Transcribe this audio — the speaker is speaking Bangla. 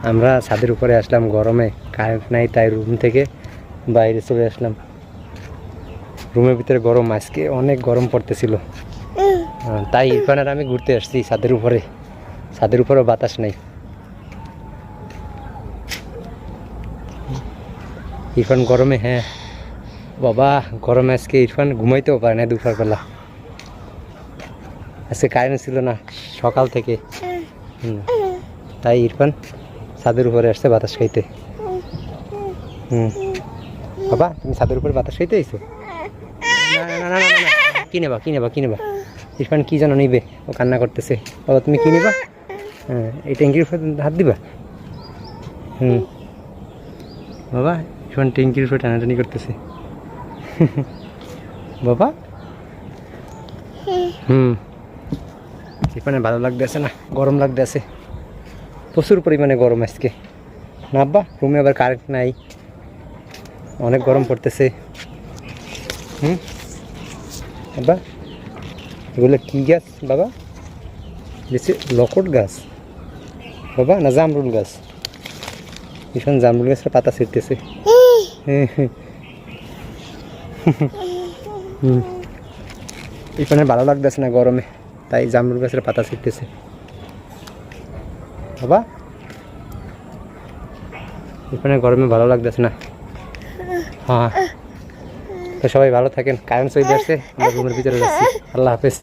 আমরা ছাদের উপরে আসলাম, গরমে কারেন্ট নাই, তাই রুম থেকে বাইরে চলে আসলাম। রুমের ভিতরে গরম, আজকে অনেক গরম পড়তেছিল, তাই ইরফান আর আমি ঘুরতে আসছি ছাদের উপরে। ছাদের উপরেও বাতাস নাই। ইরফান গরমে, হ্যাঁ বাবা গরমে আজকে ইরফান ঘুমাইতেও পারে না দুপুরবেলা। আজকে কারেন্ট ছিল না সকাল থেকে, তাই ইরফান ছাদের উপরে আসছে বাতাস খাইতে। বাবা তুমি ছাদের উপরে বাতাস খাইতে আইছো? না, কি নেবা? ইরফান কি যেন নিবে, ও কান্না করতেছে। বাবা তুমি কি নিবা? হ্যাঁ, এই ট্যাঙ্কির উপরে হাত দিবা। বাবা ইরফান ট্যাঙ্কির উপরে টানাটানি করতেছে। বাবা ইরফানের ভালো লাগতেছে না, গরম লাগতেছে, প্রচুর পরিমাণে গরম আজকে। না আব্বা, রুমে আবার কারেন্ট নাই, অনেক গরম পড়তেছে। আব্বা এগুলো কি গাছ বাবা? বেশি লকট গাছ বাবা না জামরুল গাছ? ভীষণ জামরুল গাছের পাতা ছিঁড়তেছে। এখানে ভালো লাগতেছে না গরমে, তাই জামরুল গাছের পাতা ছিঁড়তেছে। বাবা এখানে গরমে ভালো লাগতেছে না। হ্যাঁ, তো সবাই ভালো থাকেন। কারেন্ট চলে আসছে, আমরা রুমের ভিতরে যাচ্ছি। আল্লাহ হাফেজ।